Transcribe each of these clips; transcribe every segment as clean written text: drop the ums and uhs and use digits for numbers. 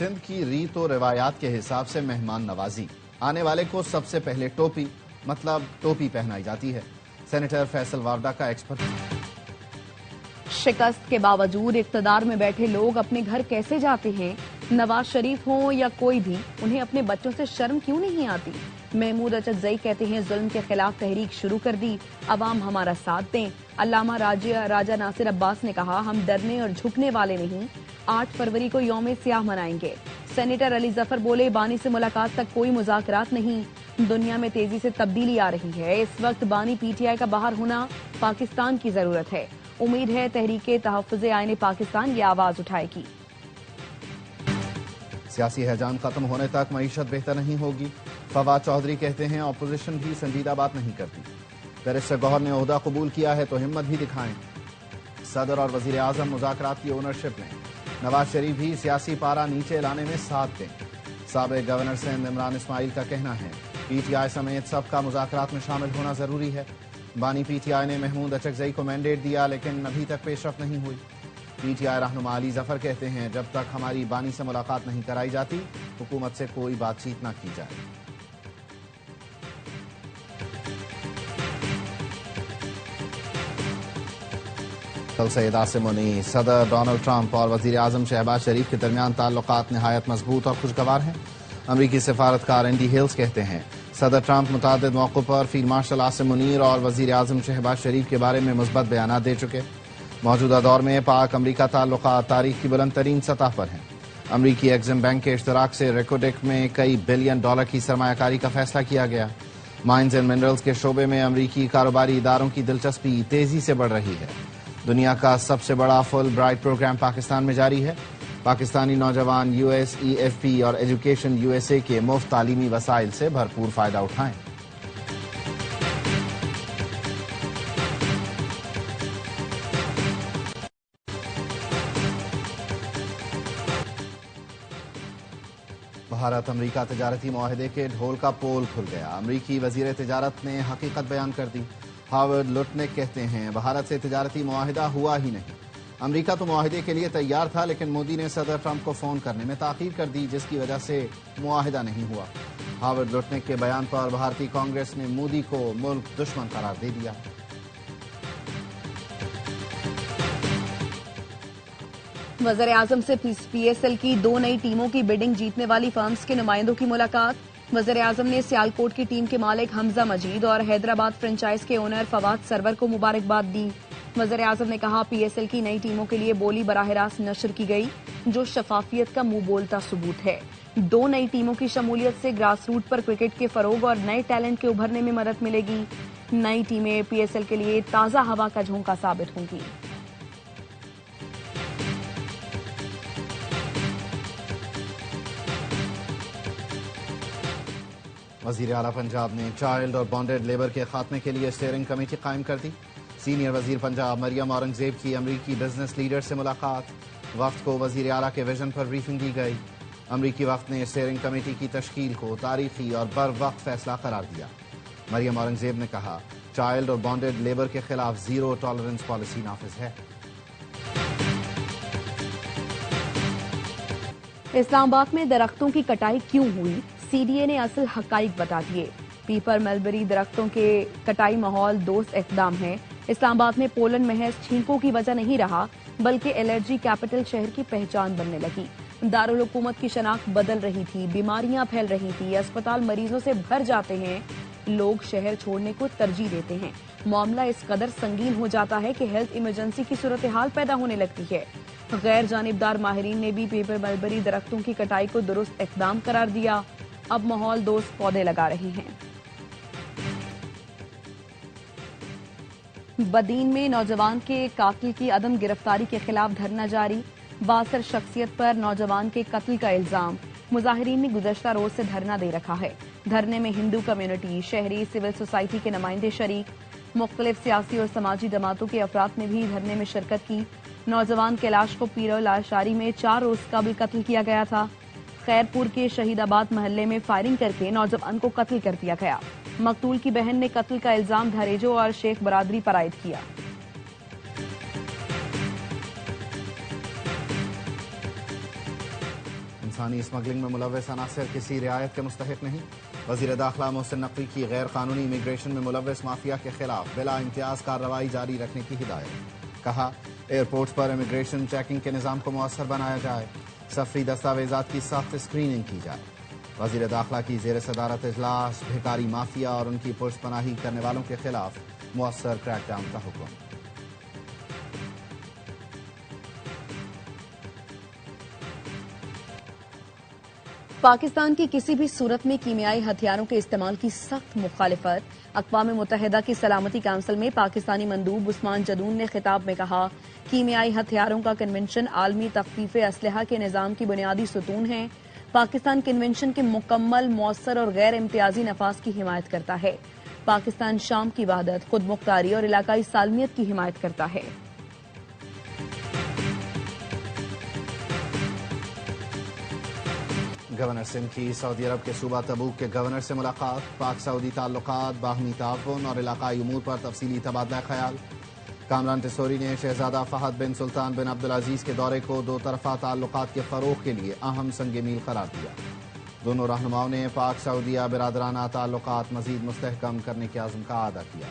سندھ کی ریت و روایات کے حساب سے مہمان نوازی، آنے والے کو سب سے پہلے ٹوپی مطلب ٹوپی پہنائی جاتی ہے۔ سینیٹر فیصل وارڈا کا ایکسپرٹ۔ شکست کے باوجود اقتدار میں بیٹھے لوگ اپنے گھر کیسے جاتے ہیں؟ نواز شریف ہوں یا کوئی بھی، انہیں اپنے بچوں سے شرم کیوں نہیں آتی؟ محمود اچکزئی کہتے ہیں ظلم کے خلاف تحریک شروع کر دی، عوام ہمارا ساتھ دیں۔ علامہ راجہ ناصر عباس نے کہا ہم ڈرنے اور جھکنے والے نہیں، 8 فروری کو یوم سیاہ منائیں گے۔ سینیٹر علی ظفر بولے بانی سے ملاقات تک کوئی مذاکرات نہیں، دنیا میں تیزی سے تبدیلی آ رہی ہے، اس وقت بانی پی ٹی آئی کا باہر ہونا پاکستان کی ضرورت ہے، امید ہے تحریک تحفظ آئین پاکستان یہ آواز اٹھائے گی۔ سیاسی ہیجان ختم ہونے تک معیشت بہتر نہیں ہوگی، فواد چودھری کہتے ہیں اپوزیشن بھی سنجیدہ بات نہیں کرتی، بیرسٹر گوہر نے عہدہ قبول کیا ہے تو ہمت بھی دکھائیں۔ صدر اور وزیر اعظم مذاکرات کی اونرشپ میں، نواز شریف بھی سیاسی پارا نیچے لانے میں ساتھ دیں۔ سابق گورنر سندھ عمران اسماعیل کا کہنا ہے پی ٹی آئی سمیت سب کا مذاکرات میں شامل ہونا ضروری ہے۔ بانی پی ٹی آئی نے محمود اچکزئی کو مینڈیٹ دیا لیکن ابھی تک پیش رفت نہیں ہوئی۔ پی ٹی آئی رہنما علی ظفر کہتے ہیں جب تک ہماری بانی سے ملاقات نہیں کرائی جاتی حکومت سے کوئی بات چیت نہ کی جائے۔ سید عاصم منی، صدر ڈونلڈ ٹرمپ اور وزیر اعظم شہباز شریف کے درمیان تعلقات نہایت مضبوط اور خوشگوار ہیں۔ امریکی سفارتکار اینڈی ہلز کہتے ہیں صدر ٹرمپ متعدد موقعوں پر فیلڈ مارشل عاصم منیر اور وزیر اعظم شہباز شریف کے بارے میں مثبت بیانات دے چکے۔ موجودہ دور میں پاک امریکہ تعلقات تاریخ کی بلند ترین سطح پر ہیں۔ امریکی ایگزم بینک کے اشتراک سے ریکوڈیک میں کئی بلین ڈالر کی سرمایہ کاری کا فیصلہ کیا گیا۔ مائنز اینڈ منرلز کے شعبے میں امریکی کاروباری اداروں کی دلچسپی تیزی سے بڑھ رہی ہے۔ دنیا کا سب سے بڑا فل برائٹ پروگرام پاکستان میں جاری ہے۔ پاکستانی نوجوان U S E F P اور ایجوکیشن یو ایس اے کے مفت تعلیمی وسائل سے بھرپور فائدہ اٹھائیں۔ بھارت امریکہ تجارتی معاہدے کے ڈھول کا پول کھل گیا، امریکی وزیر تجارت نے حقیقت بیان کر دی۔ ہاورڈ لوٹنک کہتے ہیں بھارت سے تجارتی معاہدہ ہوا ہی نہیں، امریکہ تو معاہدے کے لیے تیار تھا لیکن مودی نے صدر ٹرمپ کو فون کرنے میں تاخیر کر دی جس کی وجہ سے معاہدہ نہیں ہوا۔ ہاورڈ لوٹنک کے بیان پر بھارتی کانگریس نے مودی کو ملک دشمن قرار دے دیا۔ وزیر اعظم سے پی ایس ایل کی 2 نئی ٹیموں کی بڈنگ جیتنے والی فرمز کے نمائندوں کی ملاقات۔ وزیر اعظم نے سیالکوٹ کی ٹیم کے مالک حمزہ مجید اور حیدرآباد فرنچائز کے اونر فواد سرور کو مبارکباد دی۔ وزیر اعظم نے کہا پی ایس ایل کی نئی ٹیموں کے لیے بولی براہ راست نشر کی گئی جو شفافیت کا منہ بولتا ثبوت ہے۔ 2 نئی ٹیموں کی شمولیت سے گراس روٹ پر کرکٹ کے فروغ اور نئے ٹیلنٹ کے ابھرنے میں مدد ملے گی۔ نئی ٹیمیں پی ایس ایل کے لیے تازہ ہوا کا جھونکا ثابت ہوں گی۔ وزیر اعلیٰ پنجاب نے چائلڈ اور بانڈڈ لیبر کے خاتمے کے لیے اسٹیئرنگ کمیٹی قائم کر دی۔ سینئر وزیر پنجاب مریم اورنگزیب کی امریکی بزنس لیڈر سے ملاقات، وفد کو وزیر اعلیٰ کے ویژن پر بریفنگ دی گئی۔ امریکی وفد نے اسٹیئرنگ کمیٹی کی تشکیل کو تاریخی اور بروقت فیصلہ قرار دیا۔ مریم اورنگزیب نے کہا چائلڈ اور بانڈڈ لیبر کے خلاف زیرو ٹالرنس پالیسی نافذ ہے۔ اسلام آباد میں درختوں کی کٹائی کیوں ہوئی؟ سی ڈی اے نے اصل حقائق بتا دیے۔ پیپر ملبری درختوں کے کٹائی ماحول دوست اقدام ہے۔ اسلام آباد میں پولن محض چھینکوں کی وجہ نہیں رہا بلکہ الرجی کیپٹل شہر کی پہچان بننے لگی۔ دارالحکومت کی شناخت بدل رہی تھی، بیماریاں پھیل رہی تھی، اسپتال مریضوں سے بھر جاتے ہیں، لوگ شہر چھوڑنے کو ترجیح دیتے ہیں۔ معاملہ اس قدر سنگین ہو جاتا ہے کہ ہیلتھ ایمرجنسی کی صورتحال پیدا ہونے لگتی ہے۔ غیر جانبدار ماہرین نے بھی پیپر ملبری درختوں کی کٹائی کو درست اقدام قرار دیا، اب ماحول دوست پودے لگا رہے ہیں۔ بدین میں نوجوان کے قاتل کی عدم گرفتاری کے خلاف دھرنا جاری، بااثر شخصیت پر نوجوان کے قتل کا الزام، مظاہرین نے گزشتہ روز سے دھرنا دے رکھا ہے۔ دھرنے میں ہندو کمیونٹی، شہری سول سوسائٹی کے نمائندے شریک، مختلف سیاسی اور سماجی جماعتوں کے افراد نے بھی دھرنے میں شرکت کی۔ نوجوان کیلاش کو پیرو لاشاری میں 4 روز قبل قتل کیا گیا تھا۔ خیرپور کے شہید آباد محلے میں فائرنگ کر کے نوجوان کو قتل کر دیا گیا۔ مقتول کی بہن نے قتل کا الزام دھریجو اور شیخ برادری پر عائد کیا۔ انسانی اسمگلنگ میں ملوث عناصر کسی رعایت کے مستحق نہیں. وزیر داخلہ محسن نقوی کی غیر قانونی امیگریشن میں ملوث مافیا کے خلاف بلا امتیاز کارروائی جاری رکھنے کی ہدایت. کہا ایئرپورٹس پر امیگریشن چیکنگ کے نظام کو مؤثر بنایا جائے. سفری دستاویزات کی سخت اسکریننگ کی جائے. وزیر داخلہ کی زیر صدارت اجلاس بھیکاری مافیا اور ان کی پرس پناہی کرنے والوں کے خلاف مؤثر کریک ڈاؤن کا حکم. پاکستان کی کسی بھی صورت میں کیمیائی ہتھیاروں کے استعمال کی سخت مخالفت. اقوام متحدہ کی سلامتی کونسل میں پاکستانی مندوب عثمان جدون نے خطاب میں کہا کیمیائی ہتھیاروں کا کنونشن عالمی تخفیف اسلحہ کے نظام کی بنیادی ستون ہے. پاکستان کنونشن کے مکمل مؤثر اور غیر امتیازی نفاذ کی حمایت کرتا ہے. پاکستان شام کی وحدت، خود مختاری اور علاقائی سالمیت کی حمایت کرتا ہے. گورنر سندھ کی سعودی عرب کے صوبہ تبوک کے گورنر سے ملاقات. پاک سعودی تعلقات، باہمی تعاون اور علاقائی امور پر تفصیلی تبادلہ خیال. کامران ٹیسوری نے شہزادہ فہد بن سلطان بن عبدالعزیز کے دورے کو دو طرفہ تعلقات کے فروغ کے لیے اہم سنگ میل قرار دیا. دونوں رہنماؤں نے پاک سعودیہ برادرانہ تعلقات مزید مستحکم کرنے کے عزم کا اعادہ کیا.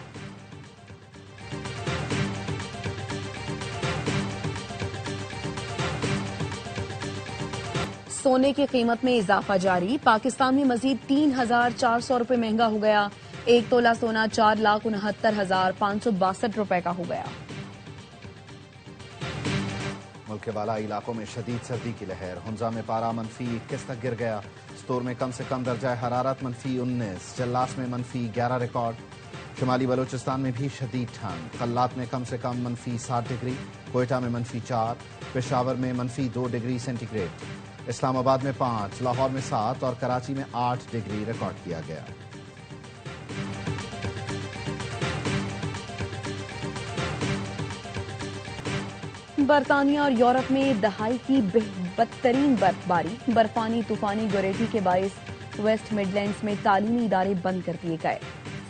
سونے کی قیمت میں اضافہ جاری. پاکستان میں مزید 3,400 روپے مہنگا ہو گیا. ایک تولہ سونا 4,69,562 روپے کا ہو گیا. ملک کے بالائی علاقوں میں شدید سردی کی لہر. ہنزا میں پارا -21 تک گر گیا. ستور میں کم سے کم درجہ حرارت -19. جلاس میں -11 ریکارڈ. شمالی بلوچستان میں بھی شدید ٹھنڈ. قلات میں کم سے کم -60 ڈگری. کوئٹہ میں -4. پشاور میں -2 ڈگری سینٹی گریڈ. اسلام آباد میں 5, لاہور میں 7 اور کراچی میں 8 ڈگری ریکارڈ کیا گیا. برطانیہ اور یورپ میں دہائی کی بدترین برف باری. برفانی طوفانی گوریٹی کے باعث ویسٹ مڈ لینڈز میں تعلیمی ادارے بند کر دیے گئے.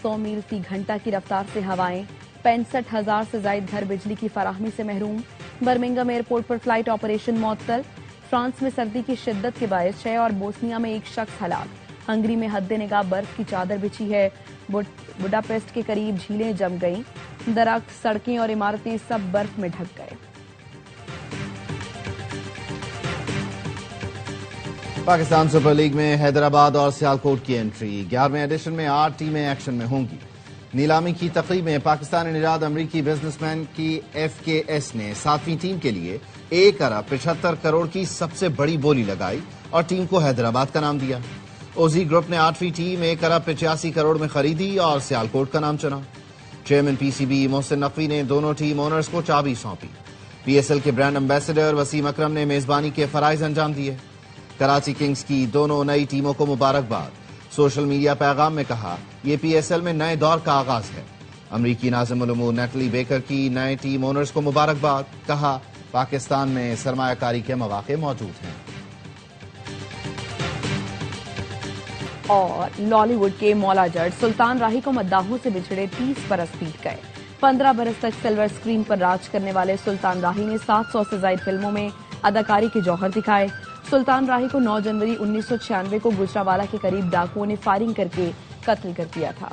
100 میل فی گھنٹہ کی رفتار سے ہوائیں. 65,000 سے زائد گھر بجلی کی فراہمی سے محروم. برمنگم ایئرپورٹ پر فلائٹ آپریشن معطل. فرانس میں سردی کی شدت کے باعث 6 اور بوسنیا میں 1 شخص ہلاک. ہنگری میں حد نگاہ برف کی چادر بچھی ہے. بڈاپیسٹ کے قریب جھیلیں جم گئیں. درخت، سڑکیں اور عمارتیں سب برف میں ڈھک گئے. پاکستان سپر لیگ میں حیدرآباد اور سیالکوٹ کی انٹری. 11ویں ایڈیشن میں 8 ٹیمیں ایکشن میں ہوں گی. نیلامی کی تقریب میں پاکستانی نژاد امریکی بزنس مین کی FKS نے 7ویں ٹیم کے لیے 1 ارب 75 کروڑ کی سب سے بڑی بولی لگائی اور ٹیم کو حیدرآباد کا نام دیا. اوزی گروپ نے 8ویں ٹیم 1 ارب 85 کروڑ میں خریدی اور سیالکوٹ کا نام چنا. چیئرمین PCB محسن نقوی نے دونوں ٹیم اونرز کو چابی سونپی. PSL کے برانڈ امبیسڈر وسیم اکرم نے میزبانی کے فرائض انجام دیے. کراچی کنگز کی دونوں نئی ٹیموں کو مبارکباد. سوشل میڈیا پیغام میں کہا یہ PSL میں نئے دور کا آغاز ہے. امریکی ناظم الامور نیٹلی بیکر کی نئے ٹیم اونرز کو مبارکباد. کہا پاکستان میں سرمایہ کاری کے مواقع موجود ہیں. اور لالی ووڈ کے مولا جٹ سلطان راہی کو مداحوں سے بچھڑے 30 برس بیت گئے. 15 برس تک سلور سکرین پر راج کرنے والے سلطان راہی نے 700 سے زائد فلموں میں اداکاری کے جوہر دکھائے. سلطان راہی کو 9 جنوری 1996 کو گجرانوالہ کے قریب ڈاکوؤں نے فائرنگ کر کے قتل کر دیا تھا.